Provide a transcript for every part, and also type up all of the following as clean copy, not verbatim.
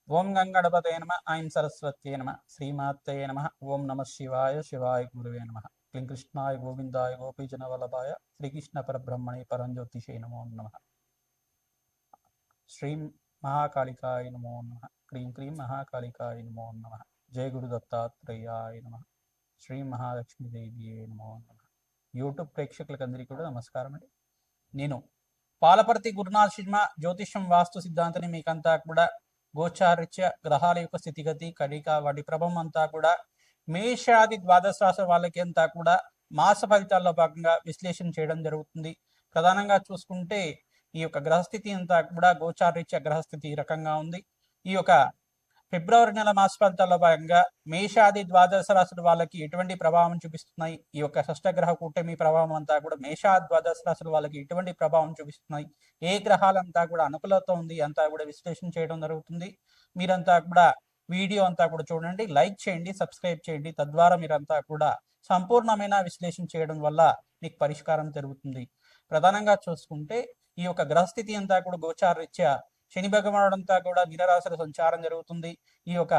ఓం గంగణపతయ నమ ఐం సరస్వత్యై నమ శ్రీమాత్రే నమ ఓం నమ శివాయ శివాయ గురువే నమ క్లీం కృష్ణాయ గోవిందాయ గోపీజన వల్లభాయ శ్రీకృష్ణ పరబ్రహ్మణే పరంజ్యోతిషే నమో నమ శ్రీం మహాకాళికాయ నమో నమ క్లీం క్లీం మహాకాళికాయ నమో నమ జయ గురు దత్తాత్రేయాయ నమ శ్రీ మహాలక్ష్మీదేవియే నమో నమ యూట్యూబ్ ప్రేక్షకులకందరికీ కూడా నమస్కారం అండి. నేను పాలపర్తి గురునాథ్ శర్మ జ్యోతిషం వాస్తు సిద్ధాంతాన్ని మీకంతా కూడా గోచారిత్య గ్రహాల యొక్క స్థితిగతి కడిక వాటి ప్రభావం అంతా కూడా మేషాది ద్వాదశ రాశి వాళ్ళకి అంతా కూడా మాస ఫలితాల్లో భాగంగా విశ్లేషణ చేయడం జరుగుతుంది. ప్రధానంగా చూసుకుంటే ఈ యొక్క గ్రహస్థితి అంతా కూడా గోచారిత్య గ్రహస్థితి ఈ రకంగా ఉంది. ఈ యొక్క ఫిబ్రవరి నెల మాస ఫలితాల్లో భాగంగా మేషాది ద్వాదశ రాశుల వాళ్ళకి ఎటువంటి ప్రభావం చూపిస్తున్నాయి, ఈ యొక్క షష్టగ్రహ కూటమి ప్రభావం అంతా కూడా మేషాది ద్వాదశ రాశుల వాళ్ళకి ఎటువంటి ప్రభావం చూపిస్తున్నాయి, ఏ గ్రహాలంతా కూడా అనుకూలత ఉంది అంతా కూడా విశ్లేషణ చేయడం జరుగుతుంది. మీరంతా కూడా వీడియో అంతా కూడా చూడండి, లైక్ చేయండి, సబ్స్క్రైబ్ చేయండి. తద్వారా మీరంతా కూడా సంపూర్ణమైన విశ్లేషణ చేయడం వల్ల మీకు పరిష్కారం జరుగుతుంది. ప్రధానంగా చూసుకుంటే ఈ యొక్క గ్రహస్థితి అంతా కూడా గోచారరీత్యా శని భగవానుడు అంతా కూడా మీనరాశిలో సంచారం జరుగుతుంది. ఈ యొక్క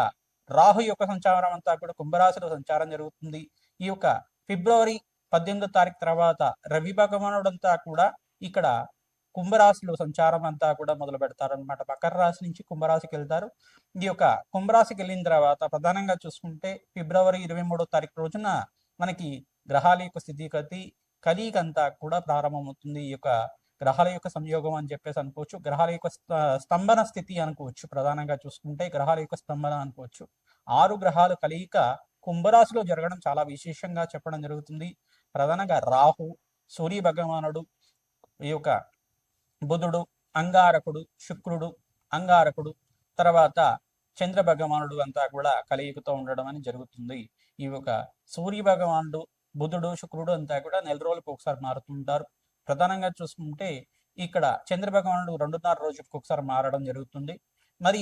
రాహు యొక్క సంచారం అంతా కూడా కుంభరాశిలో సంచారం జరుగుతుంది. ఈ యొక్క ఫిబ్రవరి 18వ తారీఖు తర్వాత రవి భగవానుడు అంతా కూడా ఇక్కడ కుంభరాశిలో సంచారం అంతా కూడా మొదలు పెడతారనమాట. మకర రాశి నుంచి కుంభరాశికి వెళ్తారు. ఈ యొక్క కుంభరాశికి వెళ్ళిన తర్వాత ప్రధానంగా చూసుకుంటే ఫిబ్రవరి 23వ తారీఖు రోజున మనకి గ్రహాల యొక్క స్థితిగతి కలీగ్ అంతా కూడా ప్రారంభమవుతుంది. ఈ యొక్క గ్రహాల యొక్క సంయోగం అని చెప్పేసి అనుకోవచ్చు, గ్రహాల యొక్క స్తంభన స్థితి అనుకోవచ్చు. ప్రధానంగా చూసుకుంటే గ్రహాల యొక్క స్తంభన అనుకోవచ్చు. 6 గ్రహాలు కలయిక కుంభరాశిలో జరగడం చాలా విశేషంగా చెప్పడం జరుగుతుంది. ప్రధానంగా రాహు, సూర్య భగవానుడు, ఈ యొక్క బుధుడు, అంగారకుడు, శుక్రుడు, అంగారకుడు, తర్వాత చంద్ర భగవానుడు అంతా కూడా కలయికతో ఉండడం అని జరుగుతుంది. ఈ యొక్క సూర్య భగవానుడు, బుధుడు, శుక్రుడు అంతా కూడా నెల రోజులకు ఒకసారి మారుతుంటారు. ప్రధానంగా చూసుకుంటే ఇక్కడ చంద్ర భగవానుడు 2.5 రోజులకు ఒకసారి మారడం జరుగుతుంది. మరి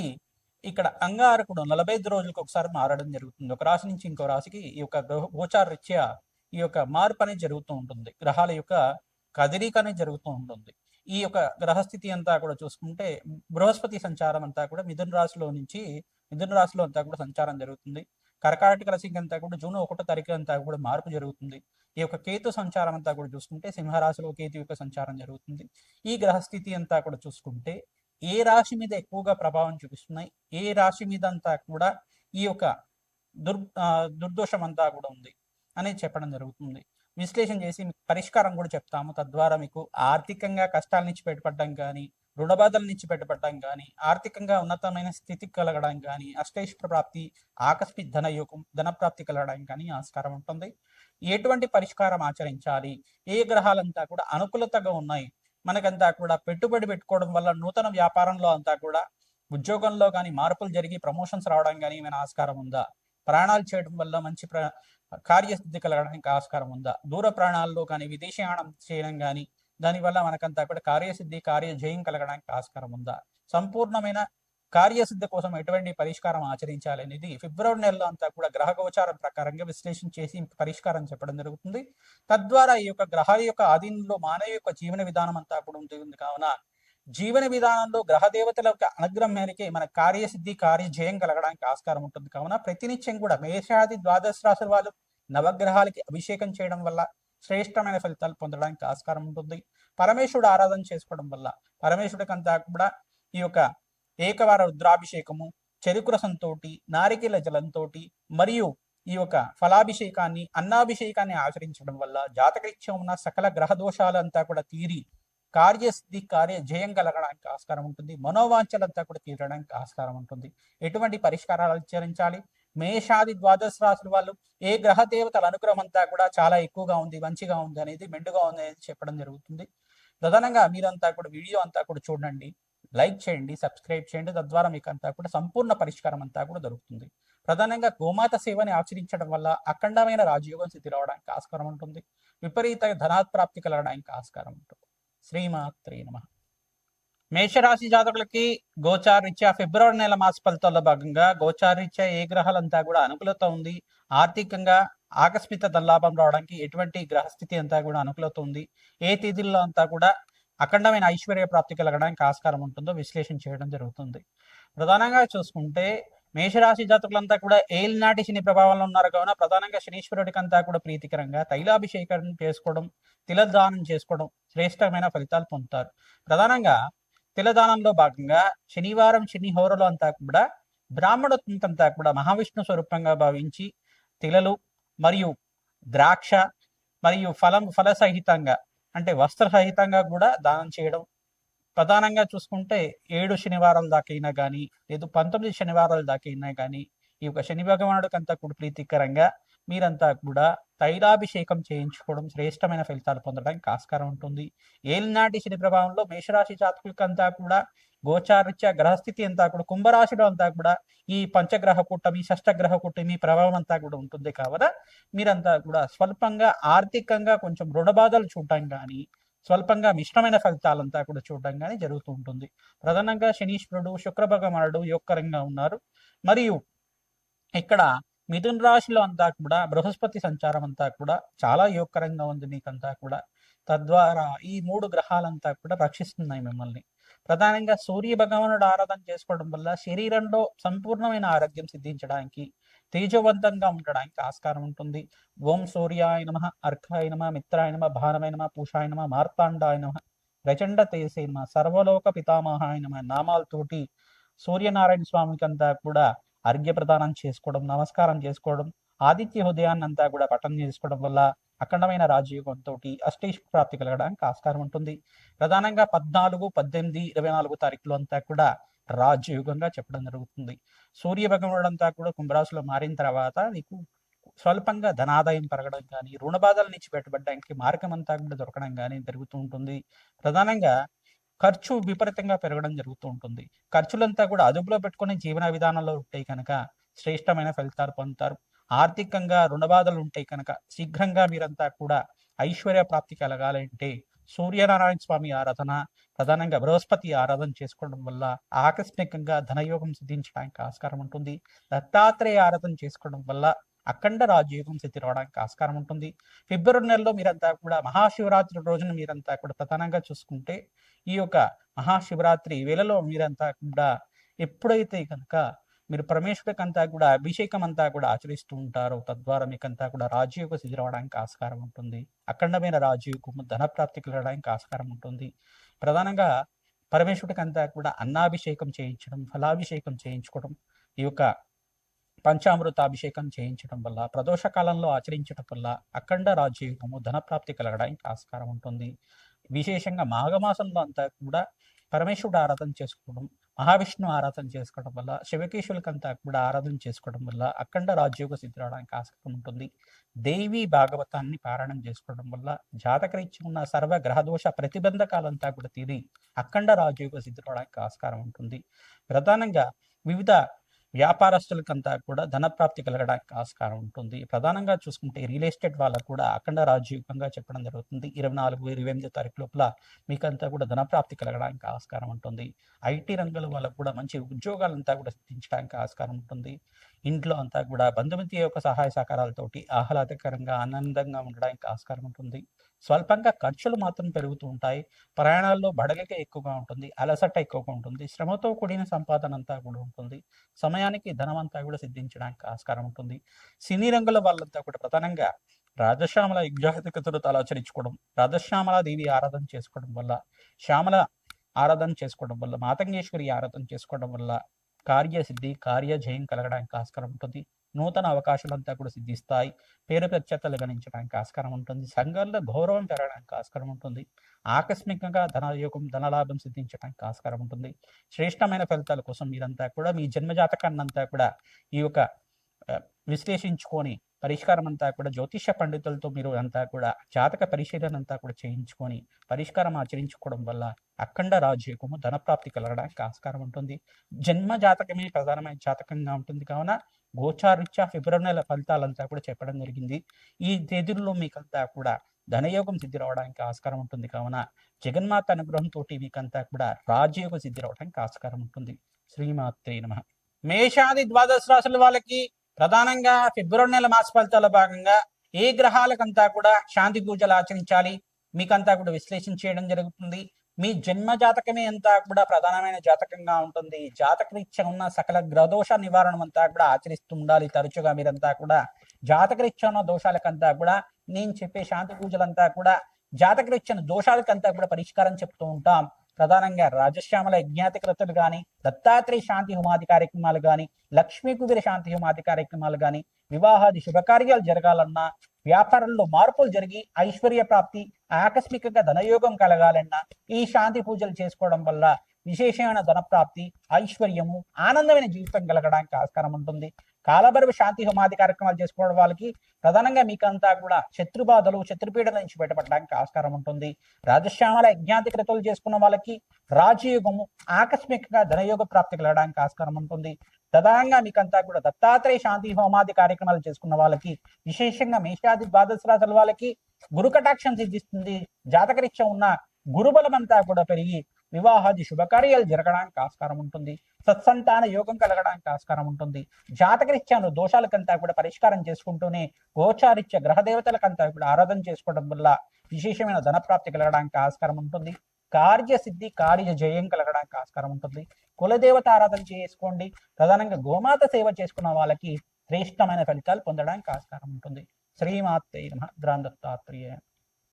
ఇక్కడ అంగారకుడు 45 రోజులకు ఒకసారి మారడం జరుగుతుంది. ఒక రాశి నుంచి ఇంకో రాశికి ఈ యొక్క గోచార రీత్యా ఈ యొక్క మార్పు అనేది జరుగుతూ ఉంటుంది. గ్రహాల యొక్క కదలిక అనేది జరుగుతూ ఉంటుంది. ఈ యొక్క గ్రహస్థితి అంతా కూడా చూసుకుంటే బృహస్పతి సంచారం అంతా కూడా మిథున రాశిలో అంతా కూడా సంచారం జరుగుతుంది. కర్కాటక రాశికి అంతా కూడా జూన్ 1వ తారీఖు అంతా కూడా మార్పు జరుగుతుంది. ఈ యొక్క కేతు సంచారం అంతా కూడా చూసుకుంటే సింహరాశిలో కేతు యొక్క సంచారం జరుగుతుంది. ఈ గ్రహస్థితి అంతా కూడా చూసుకుంటే ఏ రాశి మీద ఎక్కువగా ప్రభావం చూపిస్తున్నాయి, ఏ రాశి మీద అంతా కూడా ఈ యొక్క దుర్దోషం అంతా కూడా ఉంది అనేది చెప్పడం జరుగుతుంది. విశ్లేషణ చేసి మీకు పరిష్కారం కూడా చెప్తాము. తద్వారా మీకు ఆర్థికంగా కష్టాల నుంచి బయటపడడం కానీ, రుణబాధల నుంచి బయటపడడం కానీ, ఆర్థికంగా ఉన్నతమైన స్థితి కలగడం కానీ, అష్టైశ్వర్య ప్రాప్తి, ఆకస్మిక ధన ప్రాప్తి కలగడం కానీ ఆస్కారం ఉంటుంది. ఎటువంటి పరిష్కారం ఆచరించాలి, ఏ గ్రహాలంతా కూడా అనుకూలతగా ఉన్నాయి, మనకంతా కూడా పెట్టుబడి పెట్టుకోవడం వల్ల నూతన వ్యాపారంలో అంతా కూడా ఉద్యోగంలో కానీ మార్పులు జరిగి ప్రమోషన్స్ రావడం కానీ ఏమైనా ఆస్కారం ఉందా, ప్రయాణాలు చేయడం వల్ల మంచి కార్యసిద్ధి కలగడానికి ఆస్కారం ఉందా, దూర ప్రాణాల్లో కానీ విదేశీయానం చేయడం కానీ దానివల్ల మనకంతా కూడా కార్యసిద్ధి కార్యజయం కలగడానికి ఆస్కారం ఉందా, సంపూర్ణమైన కార్యసిద్ధి కోసం ఎటువంటి పరిష్కారం ఆచరించాలి అనేది ఫిబ్రవరి నెలలో అంతా కూడా గ్రహ గోచారం ప్రకారంగా విశ్లేషణ చేసి పరిష్కారం చెప్పడం జరుగుతుంది. తద్వారా ఈ యొక్క గ్రహాల యొక్క ఆధీనంలో మానవ యొక్క జీవన విధానం అంతా కూడా ఉంటుంది. కావున జీవన విధానంలో గ్రహ దేవతల యొక్క అనుగ్రహం మేరకే మన కార్యసిద్ధి కార్యజయం కలగడానికి ఆస్కారం ఉంటుంది. కావున ప్రతినిత్యం కూడా మేషాది ద్వాదశ రాశుల వాళ్ళు నవగ్రహాలకి అభిషేకం చేయడం వల్ల శ్రేష్టమైన ఫలితాలు పొందడానికి ఆస్కారం ఉంటుంది. పరమేశ్వరుడు ఆరాధన చేసుకోవడం వల్ల పరమేశ్వరుడికి అంతా కూడా ఈ యొక్క ఏకవార రుద్రాభిషేకము, చెరుకు రసంతో, నారికేల జలంతో మరియు ఈ యొక్క ఫలాభిషేకాన్ని, అన్నాభిషేకాన్ని ఆచరించడం వల్ల జాతకరీత్యా ఉన్న సకల గ్రహ దోషాలంతా కూడా తీరి కార్యసిద్ధి కార్యజయం కలగడానికి ఆస్కారం ఉంటుంది. మనోవాంఛలంతా కూడా తీరడానికి ఆస్కారం ఉంటుంది. ఎటువంటి పరిష్కారాలు ఆచరించాలి, మేషాది ద్వాదశ రాశుల వాళ్ళు ఏ గ్రహ దేవతల అనుగ్రహం అంతా కూడా చాలా ఎక్కువగా ఉంది, మంచిగా ఉంది అనేది, మెండుగా ఉంది అనేది చెప్పడం జరుగుతుంది. ప్రధానంగా మీరంతా కూడా వీడియో అంతా కూడా చూడండి, లైక్ చేయండి, సబ్స్క్రైబ్ చేయండి. తద్వారా మీకు అంతా కూడా సంపూర్ణ పరిష్కారం అంతా కూడా దొరుకుతుంది. ప్రధానంగా గోమాత సేవని ఆచరించడం వల్ల అఖండమైన రాజయోగం స్థితి రావడానికి ఆస్కారం ఉంటుంది. విపరీత ధనాత్ప్రాప్తి కలగడానికి ఆస్కారం ఉంటుంది. శ్రీమాత్రే నమః. మేషరాశి జాతకులకి గోచారీత్యా ఫిబ్రవరి నెల మాస ఫలితాల్లో భాగంగా గోచారీత్యా ఏ గ్రహాలంతా కూడా అనుకూలత ఉంది, ఆర్థికంగా ఆకస్మిక ధనలాభం రావడానికి ఎటువంటి గ్రహస్థితి అంతా కూడా అనుకూలత ఉంది, ఏ తేదీల్లో అంతా కూడా అఖండమైన ఐశ్వర్య ప్రాప్తి కలగడానికి ఆస్కారం ఉంటుందో విశ్లేషణ చేయడం జరుగుతుంది. ప్రధానంగా చూసుకుంటే మేషరాశి జాతకులంతా కూడా ఏలినాటి శని ప్రభావంలో ఉన్నారు కావున ప్రధానంగా శనీశ్వరుడికి అంతా కూడా ప్రీతికరంగా తైలాభిషేకం చేసుకోవడం, తిలదానం చేసుకోవడం శ్రేష్టమైన ఫలితాలు పొందుతారు. ప్రధానంగా తిలదానంలో భాగంగా శనివారం శని హోరలో అంతా కూడా బ్రాహ్మణోత్తంతా కూడా మహావిష్ణు స్వరూపంగా భావించి తిలలు మరియు ద్రాక్ష మరియు ఫల సహితంగా అంటే వస్త్ర సహితంగా కూడా దానం చేయడం. ప్రధానంగా చూసుకుంటే 7 శనివారాల దాకైనా కానీ లేదు 19 శనివారాల దాకైనా కానీ ఈ యొక్క శని భగవానుడికి అంతా కూడా ప్రీతికరంగా మీరంతా కూడా తైలాభిషేకం చేయించుకోవడం శ్రేష్టమైన ఫలితాలు పొందడానికి ఆస్కారం ఉంటుంది. ఏలినాటి శని ప్రభావంలో మేషరాశి జాతకులకంతా కూడా గోచారిత్య గ్రహస్థితి అంతా కూడా కుంభరాశిలో అంతా కూడా ఈ పంచగ్రహ కూటమి షష్టగ్రహ కూటమి ప్రభావం అంతా కూడా ఉంటుంది కావున మీరంతా కూడా స్వల్పంగా ఆర్థికంగా కొంచెం రుణ బాధలు చూడటం కానీ స్వల్పంగా మిశ్రమైన ఫలితాలంతా కూడా చూడడం కానీ జరుగుతూ ఉంటుంది. ప్రధానంగా శనీశ్వరుడు శుక్ర భగవానుడు యోగకరంగా ఉన్నారు. మరియు ఇక్కడ మిథున రాశిలో అంతా కూడా బృహస్పతి సంచారం అంతా కూడా చాలా యోగకరంగా ఉంది మీకంతా కూడా. తద్వారా ఈ 3 గ్రహాలంతా కూడా రక్షిస్తున్నాయి మిమ్మల్ని. ప్రధానంగా సూర్య భగవానుడు ఆరాధన చేసుకోవడం వల్ల శరీరంలో సంపూర్ణమైన ఆరోగ్యం సిద్ధించడానికి తేజవంతంగా ఉండడానికి ఆస్కారం ఉంటుంది. ఓం సూర్యాయ నమః, అర్కాయ నమః, మిత్రాయ నమః, భానవాయ నమః, పూషాయ నమః, మార్తాండాయ నమః, ప్రచండ తేజసే నమః, సర్వలోక పితామహాయ నమః నామాలతోటి సూర్యనారాయణ స్వామికి అంతా కూడా అర్ఘ్య ప్రదానం చేసుకోవడం, నమస్కారం చేసుకోవడం, ఆదిత్య హృదయాన్ని అంతా కూడా పఠనం చేసుకోవడం వల్ల అఖండమైన రాజయోగంతో అష్టైశ్వర్య ప్రాప్తి కలగడానికి ఆస్కారం ఉంటుంది. ప్రధానంగా 14, 18, 24 తారీఖులు అంతా కూడా రాజయోగంగా చెప్పడం జరుగుతుంది. సూర్య భగవానుడు అంతా కూడా కుంభరాశిలో మారిన తర్వాత నీకు స్వల్పంగా ధనాదాయం పెరగడం కానీ రుణ బాధల నుంచి బయటపడడానికి మార్గం అంతా కూడా దొరకడం కానీ జరుగుతూ ఉంటుంది. ప్రధానంగా ఖర్చు విపరీతంగా పెరగడం జరుగుతూ ఉంటుంది. ఖర్చులంతా కూడా అదుపులో పెట్టుకుని జీవన విధానంలో ఉంటాయి కనుక శ్రేష్టమైన ఫలితాలు పొందుతారు. ఆర్థికంగా రుణ బాధలు ఉంటాయి కనుక శీఘ్రంగా మీరంతా కూడా ఐశ్వర్య ప్రాప్తి కలగాలంటే సూర్యనారాయణ స్వామి ఆరాధన, ప్రధానంగా బృహస్పతి ఆరాధన చేసుకోవడం వల్ల ఆకస్మికంగా ధనయోగం సిద్ధించడానికి ఆస్కారం ఉంటుంది. దత్తాత్రేయ ఆరాధన చేసుకోవడం వల్ల అఖండ రాజయోగం సిద్ధి రావడానికి ఆస్కారం ఉంటుంది. ఫిబ్రవరి నెలలో మీరంతా కూడా మహాశివరాత్రి రోజున మీరంతా కూడా ప్రధానంగా చూసుకుంటే ఈ యొక్క మహాశివరాత్రి వేళలో మీరంతా కూడా ఎప్పుడైతే కనుక మీరు పరమేశ్వరుడికి అంతా కూడా అభిషేకం అంతా కూడా ఆచరిస్తూ ఉంటారో తద్వారా మీకంతా కూడా రాజయోగ సిద్ధి రావడానికి ఆస్కారం ఉంటుంది. అఖండమైన రాజయోగము ధనప్రాప్తి కలగడానికి ఆస్కారం ఉంటుంది. ప్రధానంగా పరమేశ్వరుడికి అంతా కూడా అన్నాభిషేకం చేయించడం, ఫలాభిషేకం చేయించుకోవడం, ఈ యొక్క పంచామృతాభిషేకం చేయించడం వల్ల ప్రదోష కాలంలో ఆచరించడం వల్ల అఖండ రాజయోగము ధనప్రాప్తి కలగడానికి ఆస్కారం ఉంటుంది. విశేషంగా మాఘమాసంలో అంతా కూడా పరమేశ్వరుడు ఆరాధన చేసుకోవడం, మహావిష్ణు ఆరాధన చేసుకోవడం వల్ల శివకేశవులకంతా కూడా ఆరాధన చేసుకోవడం వల్ల అఖండ రాజయోగ సిద్ధి రావడానికి ఆస్కారం ఉంటుంది. దేవి భాగవతాన్ని పారాయణం చేసుకోవడం వల్ల జాతకరీత్యా ఉన్న సర్వ గ్రహదోష ప్రతిబంధకాలంతా కూడా తీరి అఖండ రాజయోగ సిద్ధి రావడానికి ఆస్కారం ఉంటుంది. ప్రధానంగా వివిధ వ్యాపారస్తులకంతా కూడా ధనప్రాప్తి కలగడానికి ఆస్కారం ఉంటుంది. ప్రధానంగా చూసుకుంటే రియల్ ఎస్టేట్ వాళ్ళకు కూడా అఖండ రాజయోగంగా చెప్పడం జరుగుతుంది. 24, 28 తారీఖు లోపల మీకంతా కూడా ధనప్రాప్తి కలగడానికి ఆస్కారం ఉంటుంది. ఐటీ రంగంలో వాళ్ళకు కూడా మంచి ఉద్యోగాలంతా కూడా సిద్ధించడానికి ఆస్కారం ఉంటుంది. ఇంట్లో అంతా కూడా బంధుమిత్రుల యొక్క సహాయ సహకారాలతోటి ఆహ్లాదకరంగా ఆనందంగా ఉండడానికి ఆస్కారం ఉంటుంది. స్వల్పంగా ఖర్చులు మాత్రం పెరుగుతూ ఉంటాయి. ప్రయాణాల్లో బడలిక ఎక్కువగా ఉంటుంది, అలసట ఎక్కువగా ఉంటుంది, శ్రమతో కూడిన సంపాదన అంతా కూడా ఉంటుంది. సమయానికి ధనం అంతా కూడా సిద్ధించడానికి ఆస్కారం ఉంటుంది. సినీ రంగుల వాళ్ళంతా కూడా ప్రధానంగా రాజశ్యామల యుగ్జాహితకతులు ఆచరించుకోవడం, రాజశ్యామల దేవి ఆరాధన చేసుకోవడం వల్ల, శ్యామల ఆరాధన చేసుకోవడం వల్ల, మాతంగేశ్వరి ఆరాధన చేసుకోవడం వల్ల కార్యసిద్ధి కార్యజయం కలగడానికి ఆస్కారం ఉంటుంది. నూతన అవకాశాలంతా కూడా సిద్ధిస్తాయి. పేరు ప్రఖ్యాతలు గణించడానికి ఆస్కారం ఉంటుంది. సంఘాల్లో గౌరవం పెరగడానికి ఆస్కారం ఉంటుంది. ఆకస్మికంగా ధనయోగం ధనలాభం సిద్ధించడానికి ఆస్కారం ఉంటుంది. శ్రేష్టమైన ఫలితాల కోసం మీరంతా కూడా మీ జన్మజాతకాన్ని అంతా కూడా ఈ యొక్క విశ్లేషించుకొని పరిష్కారం అంతా కూడా జ్యోతిష పండితులతో మీరు అంతా కూడా జాతక పరిశీలన అంతా కూడా చేయించుకొని పరిష్కారం ఆచరించుకోవడం వల్ల అఖండ రాజయోగము ధనప్రాప్తి కలగడానికి ఆస్కారం ఉంటుంది. జన్మ జాతకమే ప్రధానమైన జాతకంగా ఉంటుంది కావున గోచారిత్యా ఫిబ్రవరి నెల ఫలితాలంతా కూడా చెప్పడం జరిగింది. ఈ తేదీల్లో మీకంతా కూడా ధనయోగం సిద్ధి రావడానికి ఆస్కారం ఉంటుంది కావున జగన్మాత అనుగ్రహంతో మీకంతా కూడా రాజయోగ సిద్ధి రావడానికి ఆస్కారం ఉంటుంది. శ్రీమాత్రే నమః. మేషాది ద్వాదశ రాశుల వాళ్ళకి ప్రధానంగా ఫిబ్రవరి నెల మాస ఫలితాల భాగంగా ఏ గ్రహాలకంతా కూడా శాంతి పూజలు ఆచరించాలి మీకంతా కూడా విశ్లేషణ చేయడం జరుగుతుంది. మీ జన్మ జాతకమే అంతా కూడా ప్రధానమైన జాతకంగా ఉంటుంది. జాతకరీత్యా ఉన్న సకల గ్రహదోష నివారణ అంతా కూడా ఆచరిస్తూ ఉండాలి. తరచుగా మీరంతా కూడా జాతకరీత్యా ఉన్న దోషాలకంతా కూడా నేను చెప్పే శాంతి పూజలంతా కూడా జాతకరీత్యా దోషాలకంతా కూడా పరిష్కారం చెప్తూ ఉంటాం. ప్రధానంగా రాజశ్యామల యజ్ఞాతి క్రతులు కానీ, దత్తాత్రేయ శాంతి హోమాది కార్యక్రమాలు కానీ, లక్ష్మీ కుబేర శాంతి హోమాది కార్యక్రమాలు కానీ, వివాహాది శుభకార్యాలు జరగాలన్నా, వ్యాపారంలో మార్పులు జరిగి ఐశ్వర్య ప్రాప్తి, ఆకస్మికంగా ధనయోగం కలగాలన్నా ఈ శాంతి పూజలు చేసుకోవడం వల్ల విశేషమైన ధన ప్రాప్తి, ఐశ్వర్యము, ఆనందమైన జీవితం కలగడానికి ఆస్కారం ఉంటుంది. కాలభైరవ శాంతి హోమాది కార్యక్రమాలు చేసుకోవడం వాళ్ళకి ప్రధానంగా మీకంతా కూడా శత్రుబాధలు, శత్రుపీడల నుంచి బయటపడడానికి ఆస్కారం ఉంటుంది. రాజశ్యామల యజ్ఞాతి క్రతువులు చేసుకున్న వాళ్ళకి రాజయోగము, ఆకస్మికంగా ధనయోగ ప్రాప్తి కలగడానికి ఆస్కారం ఉంటుంది. ప్రధానంగా మీకంతా కూడా దత్తాత్రేయ శాంతి హోమాది కార్యక్రమాలు చేసుకున్న వాళ్ళకి విశేషంగా మేషాది ద్వాదశ రాశుల వాళ్ళకి గురు కటాక్షం సిద్ధిస్తుంది. జాతకరీత్యా ఉన్న గురుబలం అంతా కూడా పెరిగి వివాహాది శుభకార్యాలు జరగడానికి ఆస్కారం ఉంటుంది. సత్సంతాన యోగం కలగడానికి ఆస్కారం ఉంటుంది. జాతకరీత్యాను దోషాలకంతా కూడా పరిష్కారం చేసుకుంటూనే గోచారిత్య గ్రహ దేవతలకంతా కూడా ఆరాధన చేసుకోవడం వల్ల విశేషమైన ధనప్రాప్తి కలగడానికి ఆస్కారం ఉంటుంది. కార్యసిద్ధి, కార్య జయం కలగడానికి ఆస్కారం ఉంటుంది. కులదేవత ఆరాధన చేసుకోండి. ప్రధానంగా గోమాత సేవ చేసుకున్న వాళ్ళకి శ్రేష్టమైన ఫలితాలు పొందడానికి ఆస్కారం ఉంటుంది. శ్రీమాత్రే నమః. దత్తాత్రేయ.